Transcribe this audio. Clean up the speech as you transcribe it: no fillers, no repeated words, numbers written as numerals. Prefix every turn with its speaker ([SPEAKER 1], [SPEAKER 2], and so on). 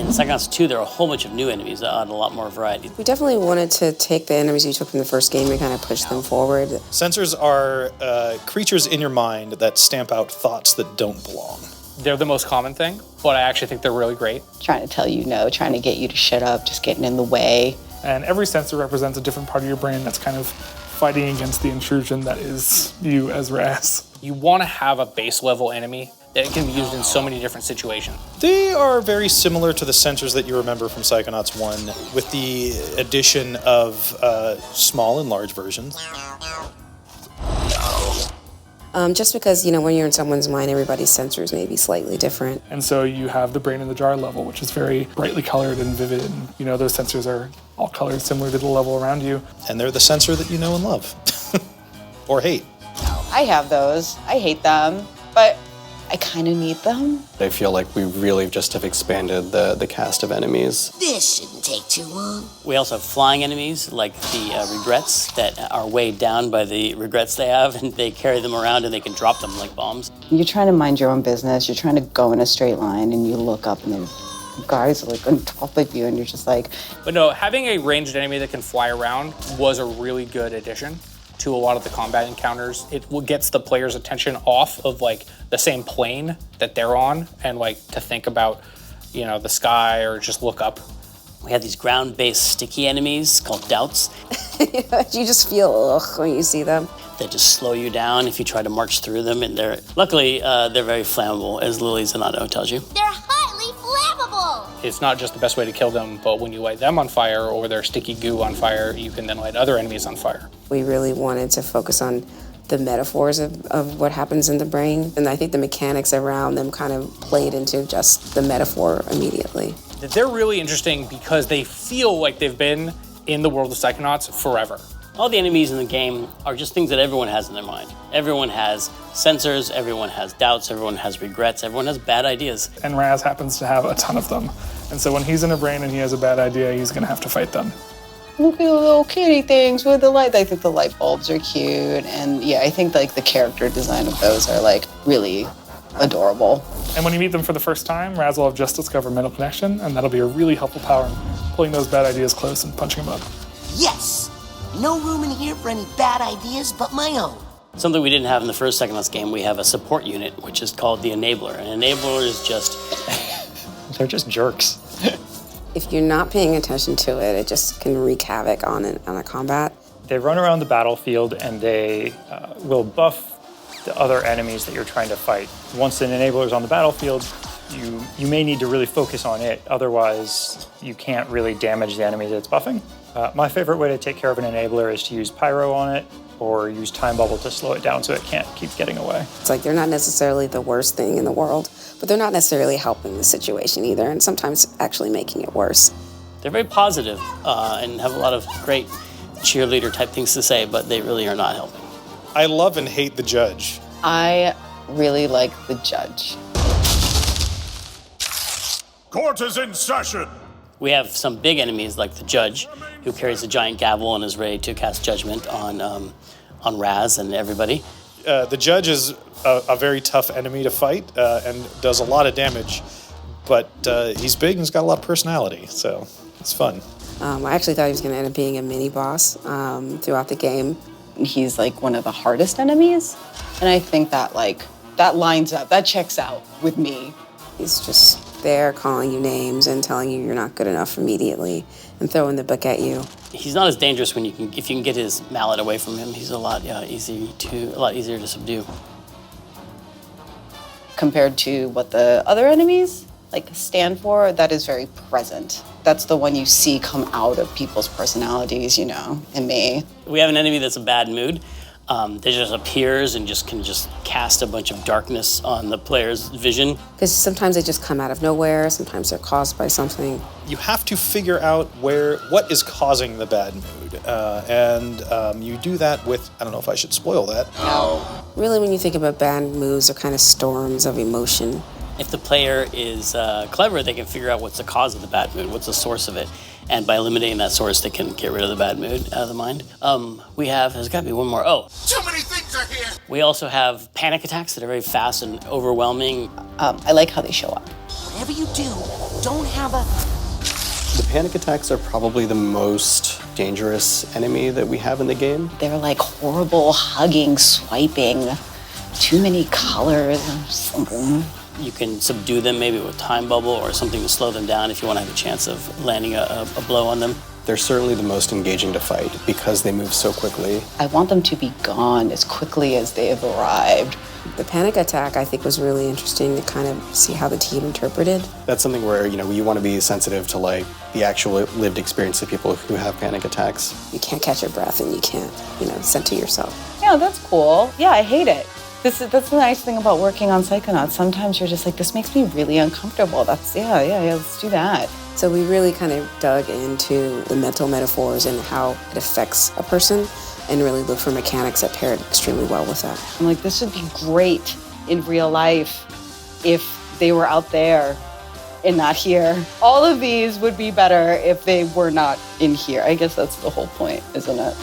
[SPEAKER 1] In Psychonauts 2, there are a whole bunch of new enemies that add a lot more variety.
[SPEAKER 2] We definitely wanted to take the enemies you took from the first game and kind of push them forward.
[SPEAKER 3] Censors are creatures in your mind that stamp out thoughts that don't belong.
[SPEAKER 4] They're the most common thing, but I actually think they're really great.
[SPEAKER 5] Trying to tell you no, trying to get you to shut up, just getting in the way.
[SPEAKER 6] And every censor represents a different part of your brain that's kind of fighting against the intrusion that is you as Raz.
[SPEAKER 4] You want to have a base level enemy that can be used in so many different situations.
[SPEAKER 3] They are very similar to the censors that you remember from Psychonauts 1, with the addition of small and large versions.
[SPEAKER 2] Just because, when you're in someone's mind, everybody's sensors may be slightly different.
[SPEAKER 6] And so you have the brain in the jar level, which is very brightly colored and vivid. And, those sensors are all colored similar to the level around you.
[SPEAKER 3] And they're the sensor that you know and love. Or hate.
[SPEAKER 5] I have those. I hate them, but I kind of need them.
[SPEAKER 7] I feel like we really just have expanded the cast of enemies.
[SPEAKER 8] This shouldn't take too long.
[SPEAKER 1] We also have flying enemies, like the regrets, that are weighed down by the regrets they have, and they carry them around and they can drop them like bombs.
[SPEAKER 5] You're trying to mind your own business. You're trying to go in a straight line, and you look up, and then guys are like on top of you, and you're just like...
[SPEAKER 4] But no, having a ranged enemy that can fly around was a really good addition to a lot of the combat encounters. It gets the player's attention off of the same plane that they're on, and to think about, the sky or just look up.
[SPEAKER 1] We have these ground-based sticky enemies called doubts.
[SPEAKER 2] You just feel ugh when you see them.
[SPEAKER 1] They just slow you down if you try to march through them, and luckily they're very flammable, as Lily Zanato tells you.
[SPEAKER 8] They're highly flammable!
[SPEAKER 4] It's not just the best way to kill them, but when you light them on fire or their sticky goo on fire, you can then light other enemies on fire.
[SPEAKER 2] We really wanted to focus on the metaphors of what happens in the brain, and I think the mechanics around them kind of played into just the metaphor immediately.
[SPEAKER 4] They're really interesting because they feel like they've been in the world of Psychonauts forever.
[SPEAKER 1] All the enemies in the game are just things that everyone has in their mind. Everyone has censors, everyone has doubts, everyone has regrets, everyone has bad ideas.
[SPEAKER 6] And Raz happens to have a ton of them. And so when he's in a brain and he has a bad idea, he's going to have to fight them.
[SPEAKER 5] Look at the little kitty things with the light. I think the light bulbs are cute. And yeah, I think the character design of those are really adorable.
[SPEAKER 6] And when you meet them for the first time, Raz will have just discovered Mental Connection, and that'll be a really helpful power in pulling those bad ideas close and punching them up.
[SPEAKER 8] Yes! No room in here for any bad ideas but my own.
[SPEAKER 1] Something we didn't have in the first Psychonauts game, we have a support unit, which is called the Enabler. An Enabler is just...
[SPEAKER 7] They're just jerks.
[SPEAKER 2] If you're not paying attention to it, it just can wreak havoc on a combat.
[SPEAKER 9] They run around the battlefield and they will buff the other enemies that you're trying to fight. Once an enabler is on the battlefield, you may need to really focus on it, otherwise you can't really damage the enemy that's buffing. My favorite way to take care of an enabler is to use pyro on it or use time bubble to slow it down so it can't keep getting away.
[SPEAKER 2] It's they're not necessarily the worst thing in the world, but they're not necessarily helping the situation either, and sometimes actually making it worse.
[SPEAKER 1] They're very positive and have a lot of great cheerleader type things to say, but they really are not helping.
[SPEAKER 3] I love and hate the judge.
[SPEAKER 5] I really like the judge.
[SPEAKER 10] Court is in session.
[SPEAKER 1] We have some big enemies like the judge, who carries a giant gavel and is ready to cast judgment on Raz and everybody.
[SPEAKER 3] The judge is a very tough enemy to fight and does a lot of damage, but he's big and he's got a lot of personality, so it's fun.
[SPEAKER 2] I actually thought he was going to end up being a mini-boss throughout the game.
[SPEAKER 5] He's one of the hardest enemies, and I think that that lines up, that checks out with me.
[SPEAKER 2] He's just there calling you names and telling you you're not good enough immediately and throwing the book at you.
[SPEAKER 1] He's not as dangerous if you can get his mallet away from him. He's a lot easier to subdue.
[SPEAKER 5] Compared to what the other enemies stand for, that is very present. That's the one you see come out of people's personalities, in me.
[SPEAKER 1] We have an enemy that's a bad mood. That just appears and can cast a bunch of darkness on the player's vision.
[SPEAKER 2] Because sometimes they just come out of nowhere, sometimes they're caused by something.
[SPEAKER 3] You have to figure out what is causing the bad mood, and you do that with, I don't know if I should spoil that.
[SPEAKER 2] No. Really, when you think about bad moods, they're kind of storms of emotion.
[SPEAKER 1] If the player is clever, they can figure out what's the cause of the bad mood, what's the source of it. And by eliminating that source, they can get rid of the bad mood out of the mind. There's got to be one more. Oh.
[SPEAKER 10] Too many things are here.
[SPEAKER 1] We also have panic attacks that are very fast and overwhelming.
[SPEAKER 5] I like how they show up.
[SPEAKER 8] Whatever you do, don't have a...
[SPEAKER 7] The panic attacks are probably the most dangerous enemy that we have in the game.
[SPEAKER 5] They're like horrible, hugging, swiping, too many colors.
[SPEAKER 1] You can subdue them maybe with time bubble or something to slow them down if you want to have a chance of landing a blow on them.
[SPEAKER 7] They're certainly the most engaging to fight because they move so quickly.
[SPEAKER 5] I want them to be gone as quickly as they have arrived.
[SPEAKER 2] The panic attack, I think, was really interesting to kind of see how the team interpreted.
[SPEAKER 7] That's something where, you want to be sensitive to like the actual lived experience of people who have panic attacks.
[SPEAKER 2] You can't catch your breath and you can't, center yourself.
[SPEAKER 5] Yeah, that's cool. Yeah, I hate it. That's the nice thing about working on Psychonauts. Sometimes you're just like, this makes me really uncomfortable. Yeah, let's do that.
[SPEAKER 2] So we really kind of dug into the mental metaphors and how it affects a person and really looked for mechanics that paired extremely well with that.
[SPEAKER 5] I'm like, this would be great in real life if they were out there and not here. All of these would be better if they were not in here. I guess that's the whole point, isn't it?